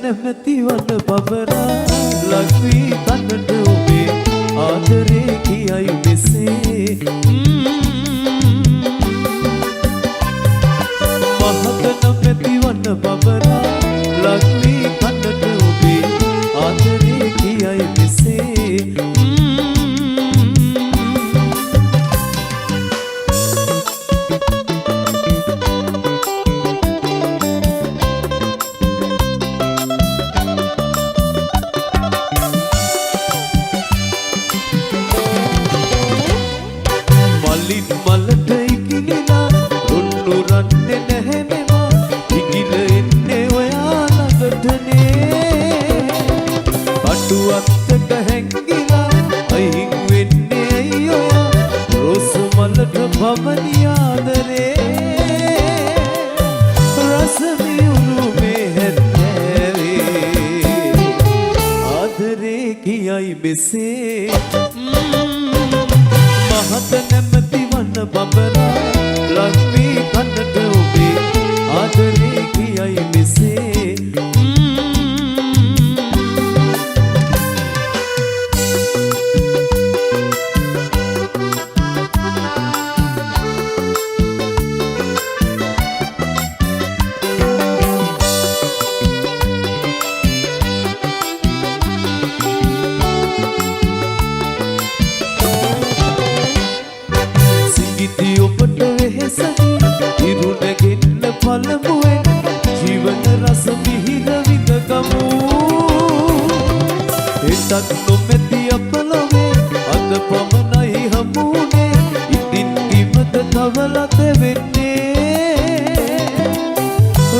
නැමැති වන බබරා ලක්වී තන්නට ඔබේ ආදරේ කියයි මෙසේ මහත නැමැති වන බබරා ලක්වී තන්නට ඔබේ ආදරේ කියයි මෙසේ මලට ඉකිලිලා රුන්නු රන්නේ නැහැ මෙවා ඉකිල එන්නේ ඔයා ළඟටනේ අඩු අත්තක හැංගිලා අයින් වෙන්නේ ඇයි ඔයා රොස් මලට පමණි ආදරේ රස මියුරුමේ හැත්තෑවේ ආදරේ කියයි මෙසේ මහත නැමැති වන බබරා ලක්වී කන්නට ඔබේ ආදරේ කියයි මෙසේ ඔබට වෙහෙසයි ඉරුණගෙන්න පළමුවෙන් ජීවන රස විහිද විඳගමු එතත් නොමැති අප ලොවේ අද පමණයි හමුුනේ ඉතින් කිමද තවලත වෙන්නේ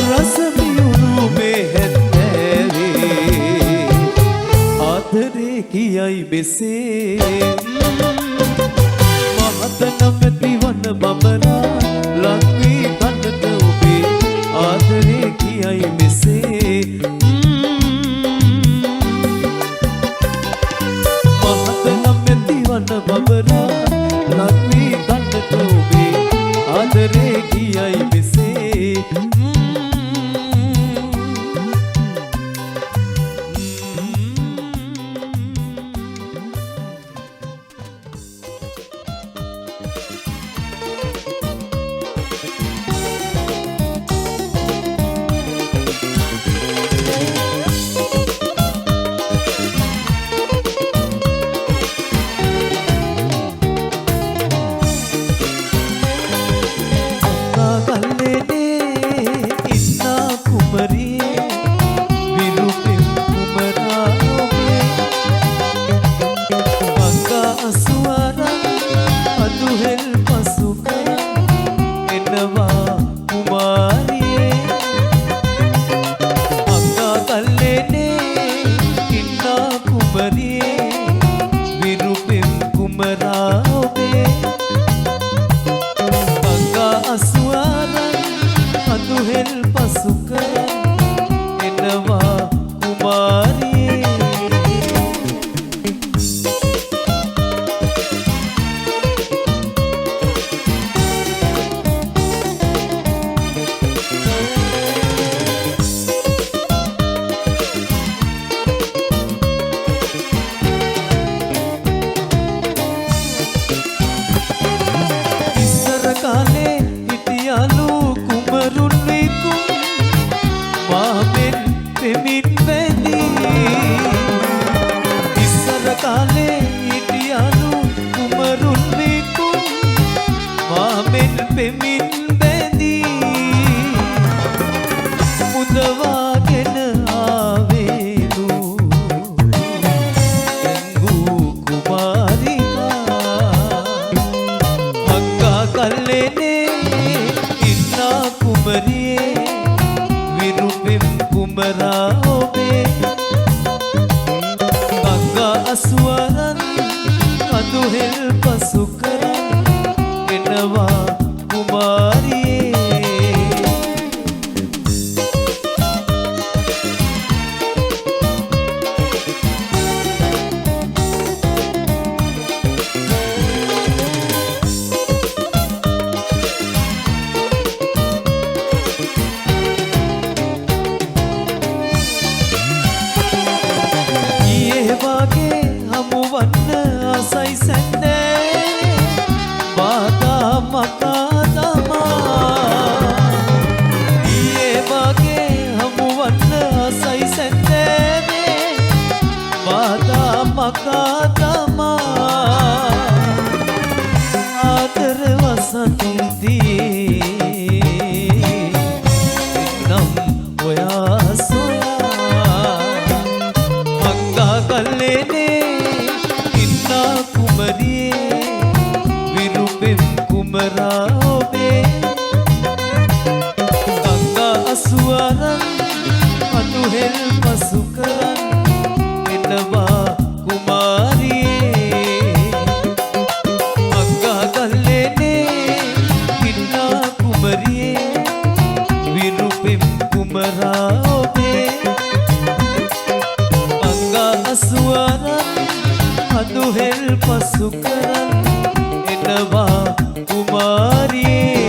රස මියුරුමේ හැත්තෑවේ ආදරේ කියයි මෙසේ මහත නැමැති වන බබරා ලක්වී කන්නට ඔබේ ආදරේ කියයි මෙසේ මහත නැමැති වන බබරා ලක්වී කන්නට ඔබේ ආදරේ කියයි මෙසේ මකාතමා ආදර වසන්තී නම් ඔයා සොයා මංගා ගල්ලේනේ ඉන්නා කුමරියේ විරුපෙම් කුමරා ඔබේ ගංගා අසුවරන් අනුහෙල් පසු කරන් එනවා කුමාරියේ මංගා ගල්ලේනේ ඉන්නා කුමරියේ විරුපෙම් කුමරා ඔබේ මංගා අසුවරන් අනුහෙල් පසු කරන් එනවා කුමාරියේ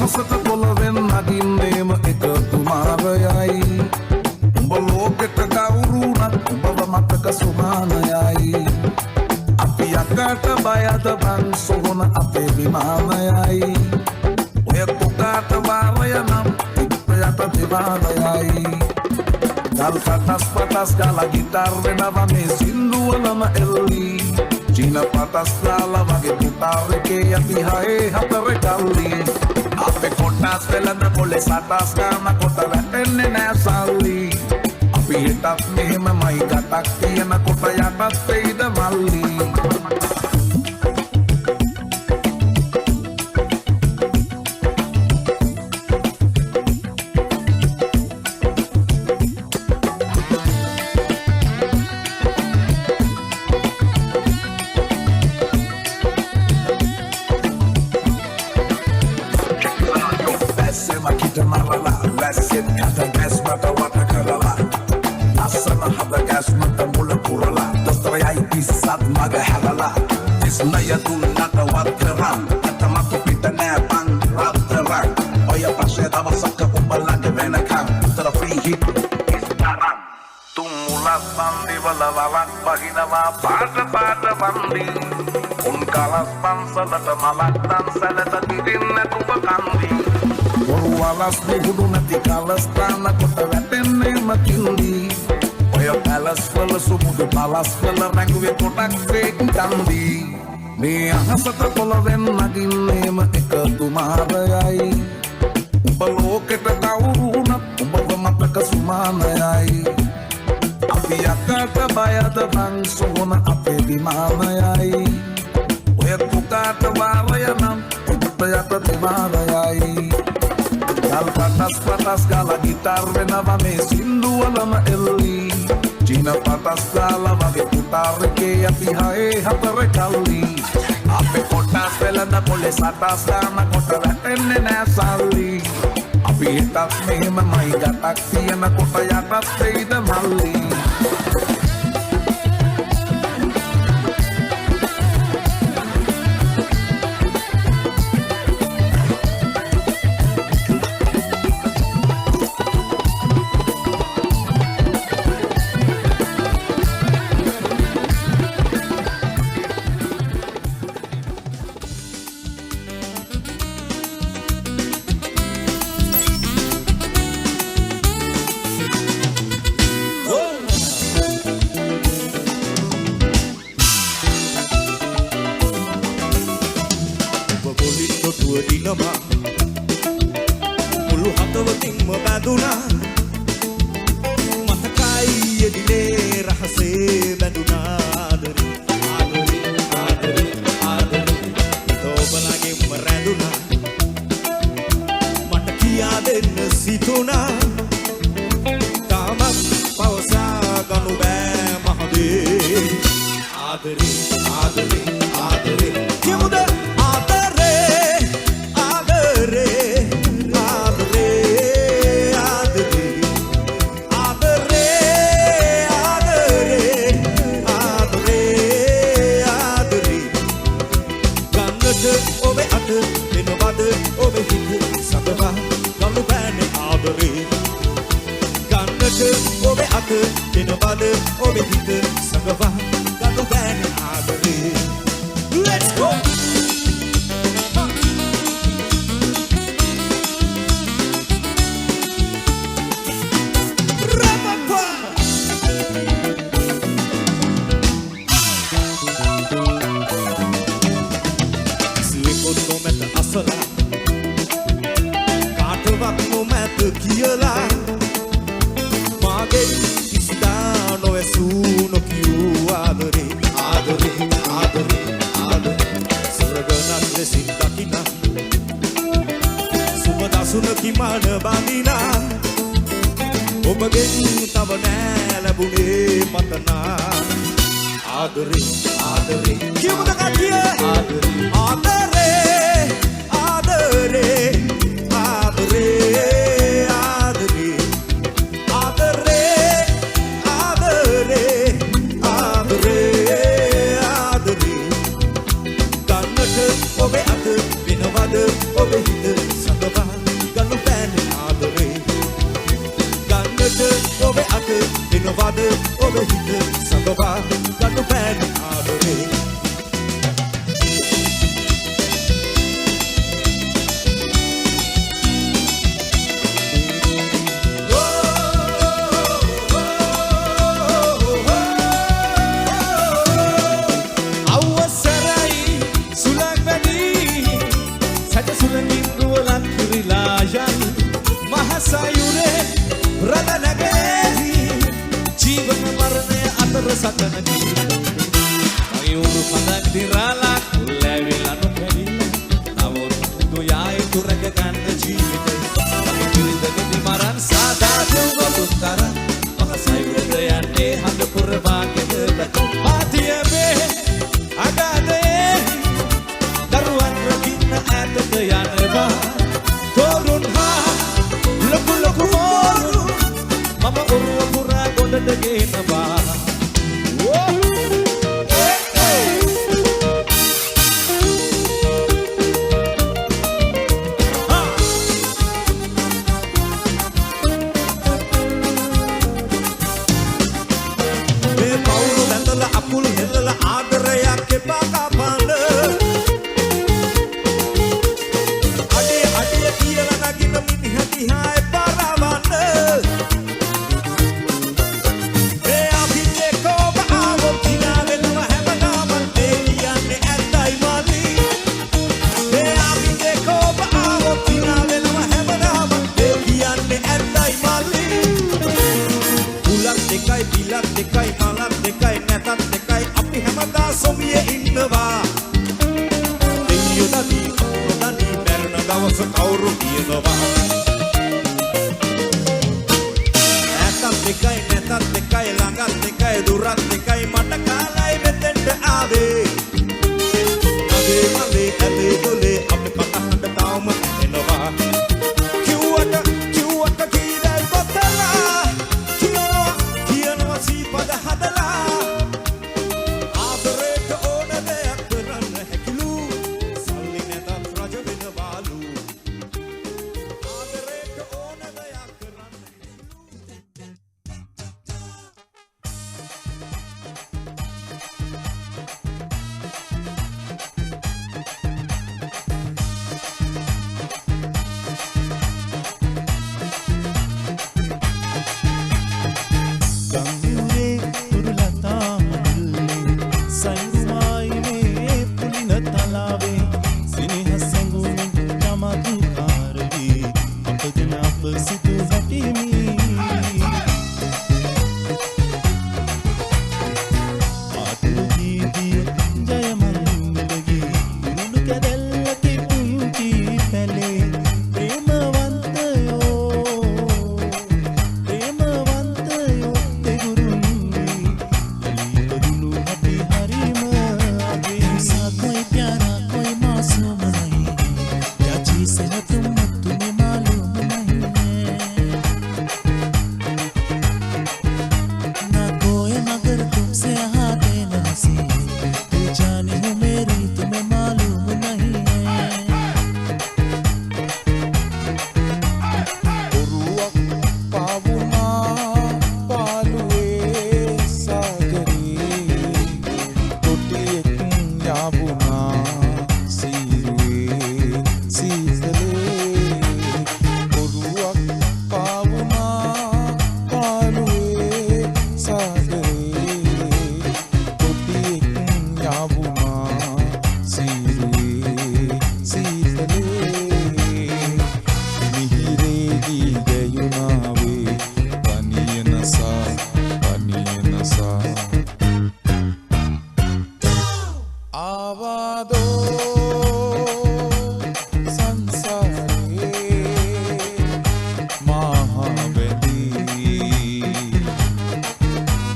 හසත පොළවෙන් නගින්නේම එකතු මාරයයි උඹ ලෝකෙට කවුරුනත් උඹව මතක සුමානයයි අපි යකට බයද බං සොහොන අපේ විමානයයි ඔය කුකාට වාරය නම් ඉප්පයට දිවානයයි ගල් කටස් පටස් ගාලා ගිටාර් වෙනවා මේ සින්දුවලම එල්ලි චීන පටස් දාලා වගේ ගිටාර් එකේ යටි හයේ හතර කල්ලි අපේ කොටස් වෙලඳ පොලේ සටස් ගාන කොට වැටෙන්නේ නෑ සල්ලි අපි හිටත් මෙහෙමමයි ගටක් තියෙන කොට යටත් වෙයිද මල්ලි Naya tunat wateran Atamato pitane bang rateran Oya paseda basaka umbalage venakam Tara free hit is taran Tumulat bandi walalak baginawa Pada bandi Unkalas bansalata malak dan salata dirinna kubakandi Walas di hudu nati kalas tanah kota vetenne makindi Oya kalas wala sumudu palas wala rangwe kotak fake kandi මේ අහසට පොළවෙන් නගින්නේම එකතු මාරයයි උඹ ලෝකෙට කවුරුනත් උඹව මතක සුමානයයි අපි යකට බයද බං සොහොන අපේ විමානයයි ඔය කුකාට වාරය නම් ඉප්පයට දිවානයයි ගල් පටස් ගාලා ගිටාර් වෙනවා මේ සින්දුවලම එල්ලි චීන පටස් දාලා වගේ කුටාර් එකේ යටි හයේ හතර කල්ලි අපේ කොටස් වෙලඳ පොලේ සටස් ගාන කොට වැටෙන්නේ නෑ සල්ලි අපි හිටත් මෙහෙමමයි ගටක් තියෙන කොට යටත් වෙයිද මල්ලි මුළු හදවතින්ම බැඳුනා මතකයි එදිනේ රහසේ බැඳුනා ආදරේ ඔබලගෙම රැඳුනා මට කියා දෙන්න සිතුනා තාමත් පවසා ගනු බෑ මහදේ ආදරේ කියමුද ආදරේ ලැබුණේ මතනා ආදරේ ආදරේ කියමුද කට්ටිය ආදරේ ආදරේ ආදරේ ආදරේ ආදරේ ආදරේ ආදරේ ආදරේ ගන්නට ඔබේ අත වෙනවද ඔබේ හිත සඳවා ගන්න බෑනේ ආදරේ ගන්නට ඔබේ අත වෙනවද ඔබේ හිත සඳවා ගන්න බෑනේ ආදරේ sayure radanagehi jivan marne atar satanagi mayuru padak dirala kulevela nukadilla namun tu yai turag ganna jeevithe mage piridagedi maran sada deuga uttara maka sayure dayanne handa kurbaageda matiya be agade daruwan raginna atada yaneba torun ha ලොකු ලොකු මෝරු මම ඔරුව පුරා ගොඩට ගේනවා මේ පවුරු බැඳලා අපුල් හෙල්ලලා ආදරයක් එපා කපන්න අඩේ අඩේ කියලා නගින මිනිහ දිහා දෙකයි මලක් දෙකයි නැතත් දෙකයි අපි හැමදා සොමියේ ඉන්නවා දෙයියෝ දනි මැරෙන දවස කවුරු කියනවා නැතත් දෙකයි ළඟත් දෙකයි දුරත් දෙකයි මට කාලයි මෙතෙන්ට ආවේ අගේ මලේ ඇලේ ගොලේ අපි පතහඬ තාම එනවා කිව්වට කීදයි බතලා පද හදලා ආදරේට ඕන දෙයක් කරන්න හැකිලු සල්ලි නැතත් රජ වෙනවාලු ආදරේට ඕන දෙයක් කරන්න හැකිලු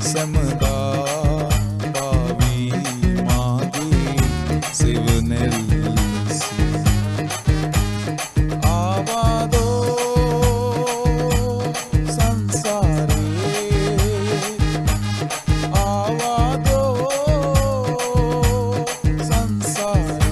සමදා පාවී මාගේ සෙවනෙල්සි ආවාදෝ සංසාරේ ආවාදෝ සංසාරේ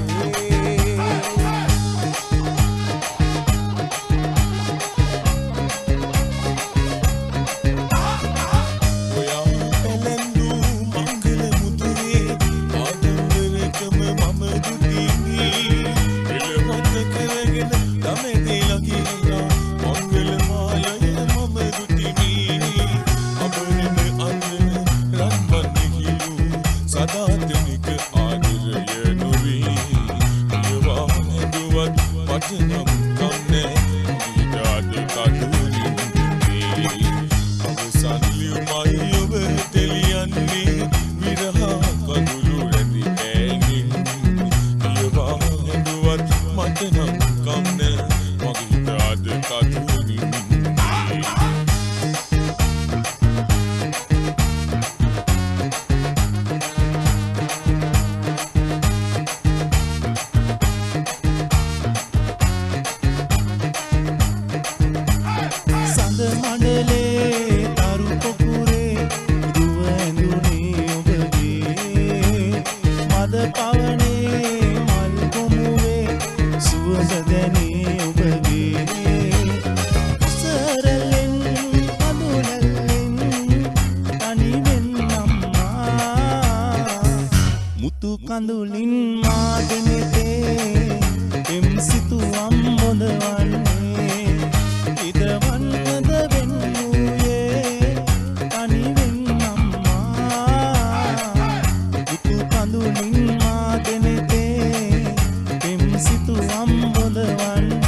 කඳුලින් මාදනෙතේ එම් සිතුවම් බොඳවන්නේ ඉදවන්නද වෙන්නුයේ තනිවෙන් අම්මා මුතු කඳුලින් මාදනෙතේ එම් සිතුවම් බොඳවන්නේ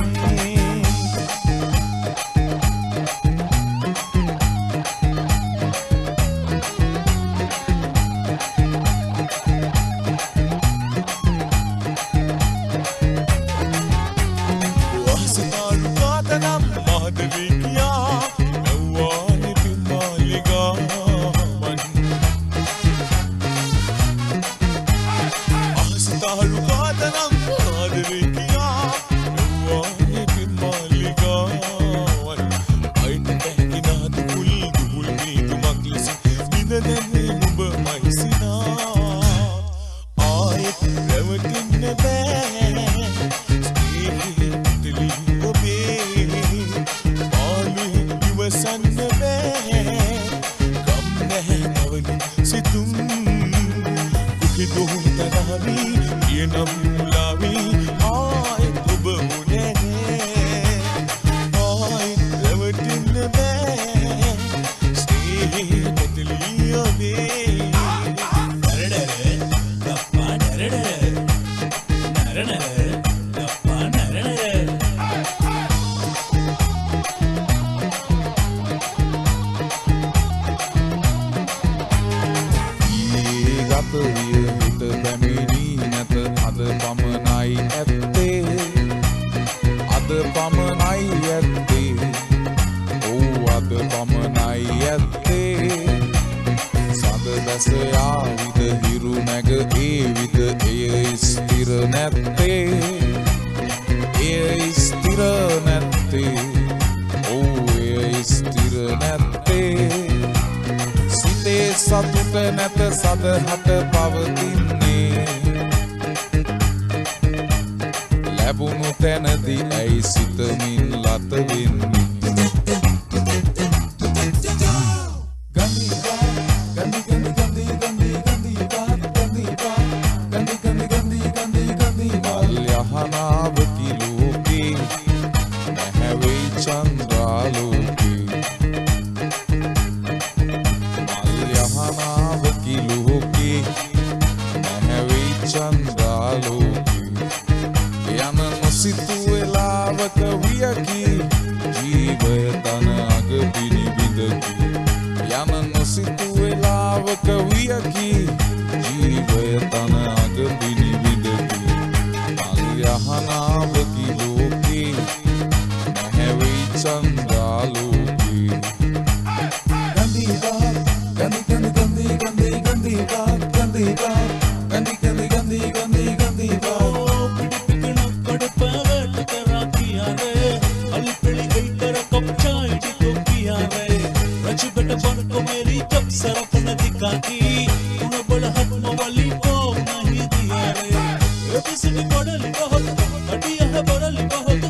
සතුට නැත සදහට පවතින්නේ ලැබුණු තැනදී ඇයි සිතමින් ලත වෙන්නේ යහනාවකි ලෝකේ නැහැවෙයි චන්ද්‍රාලෝකේ යහනාවකි ලෝකේ නැහැවෙයි චන්ද්‍රාලෝකේ යන නොසිතු වෙලාවක වියකි ජීවය තන අග පිනිබිඳකි යන නොසිතු වෙලාවක වියකි ජීවය තන අග පිනිබිඳකි යහනාවකි ලෝකේ නැහැවෙයි චන්ද්‍රාලෝකේ ගන්ධිවා ගන්ධි गई उन बोल हक मोवाली को नहीं दिया रे किसी बड़ली बहुत हटिया है बड़ली बहुत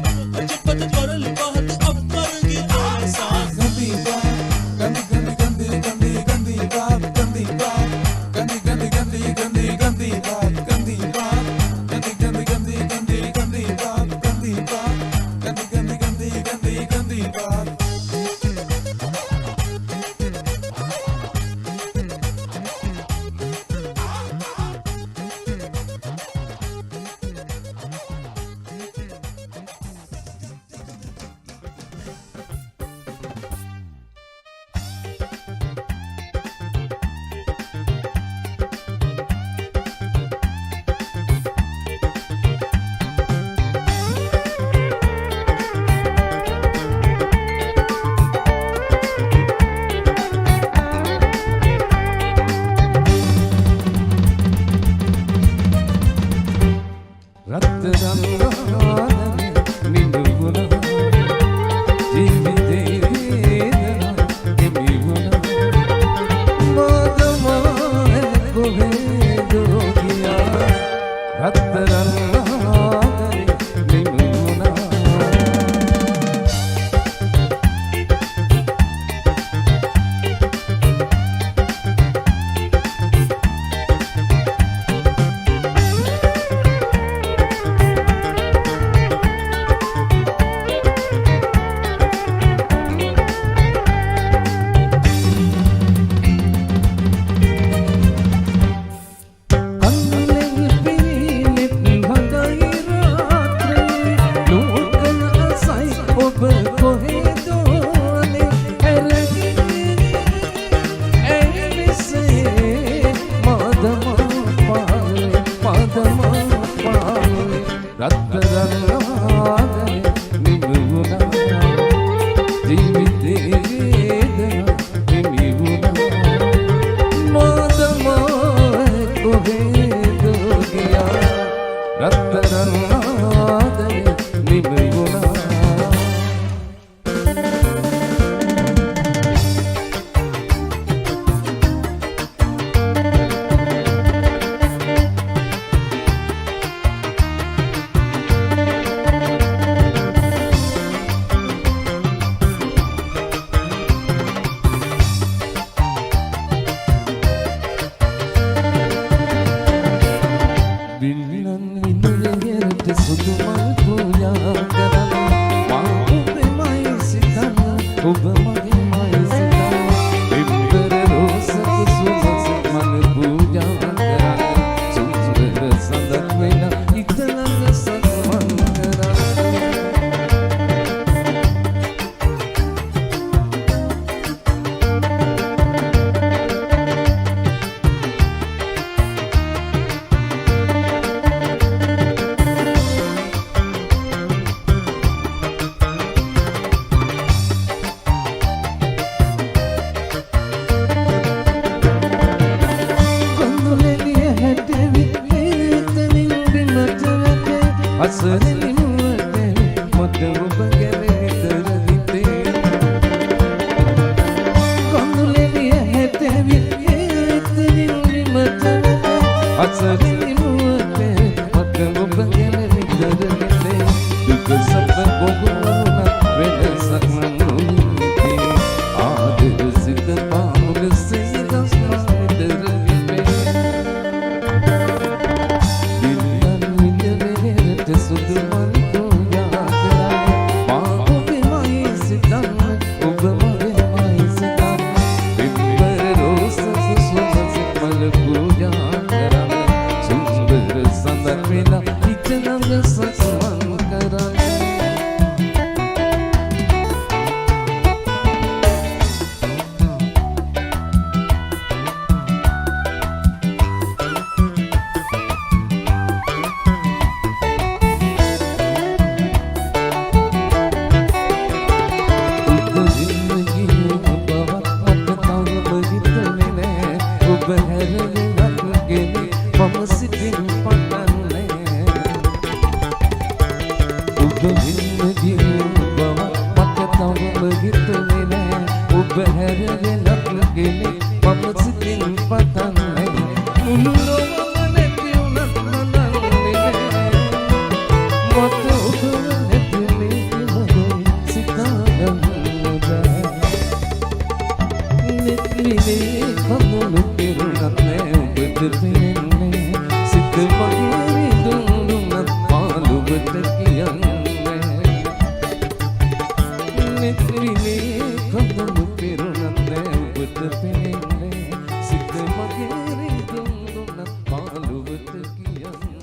चिपत बड़ली बहुत अब करेगी तेरे साथ गंदी बात गंदी गंदी गंदी गंदी गंदी बात गंदी बात गंदी गंदी गंदी गंदी गंदी बात गंदी बात गंदी गंदी गंदी गंदी गंदी बात गंदी बात गंदी गंदी गंदी गंदी गंदी बात begitu nene, ubah hari nak gini, mama sedih. පතන්නේ මුළු ලොවම නැති වුණත් මනන්නේ මට ඔබ නැති මේකමයි සිතාගන්නද නෙත්ලිනේ කඳුළු පිරුණත් නෑ ඔබට පෙනෙන්නේ සිත මගේ දුන්නුනත් පාළුවට කියන්නේ නෙත්ලිනේ කඳුළු පිරුණත් නෑ ඔබට පෙනෙන්නේ සිත මගේ දුන්නුනත් පාළුවට කියන්නේ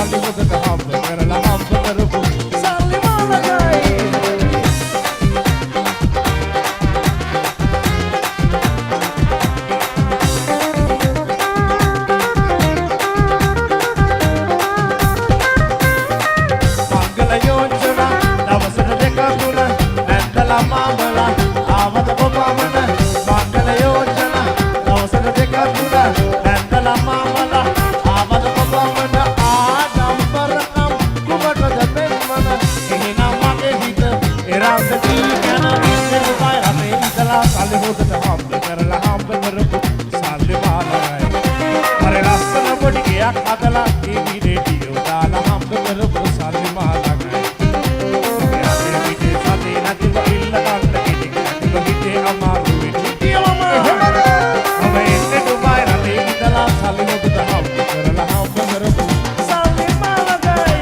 සල්ලි හොදට හම්බ කරලා හම්බ කරපු සල්ලි මාලකයි මංගල යෝජනා දවසට දෙක තුන නැන්දලා මාමලා ආවද කොපමණ මංගල යෝජනා දවසට දෙක තුන නැන්දලා මාමලා ආවද කොපමණ ආඩම්බරනම් කුමටද පෙන්වන එහෙනම් මගේ හිත එරන්ද කීකන ඉන්නේ බය රටේ ඉඳලා සල්ලි හොදට හම්බ කරලා හම්බ කරපු සල්ලි මාලයි අර ලස්සන පොඩි ගයක් හදලා ටීවී රේඩියෝ දාලා හම්බ කරපු සල්ලි මාලයි ඔයාගේ පිටේ සතේ නැතිව ඉල්ල ගන්න කෙනෙක් නැතිව හිතේ අමාරු වෙන්නේ කියවම ඔබ එන්නේ දුබයි රටේ ඉඳලා සල්ලි හොදට හම්බ කරලා හම්බ කරපු සල්ලි මාලයි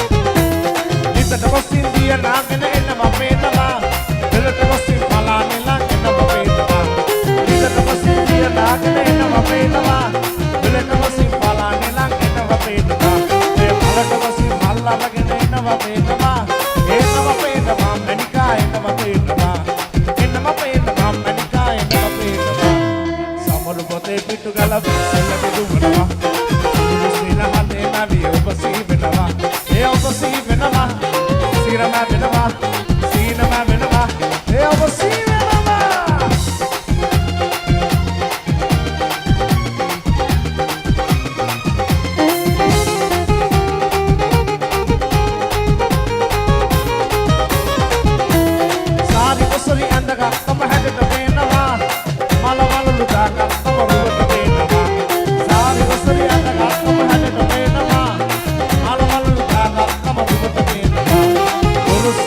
නිතට පස්සින් දිය නාගෙන එනවා පේනවා දෙලට පස්සින් පලානෙලා එනවා පේනවා නිතට පස්සින් දිය නාගෙන එනවා පේනවා දෙලට පස්සින් පලානෙලා එනවා පේනවා ඒ පලට පස්සින් මල් අරගෙන එනවා පේනවා එනවා පේනවා මණිකා එනවා පේනවා එනවා පේනවා මණිකා එනවා පේනවා සමරු පොතේ පිටු ගලප සෙල්ල බෙදුමනවා සිනහනේ නවි ඔබසී වෙනවා ඒ ඔබසී වෙනවා සිරම වෙනවා සීනම වෙනවා ඒ ඔබසී වෙනවා සාරි කොසරි ඇඳගත් තම හැඩට පේනවා මල වලලු දාගත් තම රුවට පේනවා සාරි කොසරි ඇඳගත් තම හැඩට පේනවා මල වලලු දාගත් තම රුවට පේනවා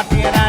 තියෙන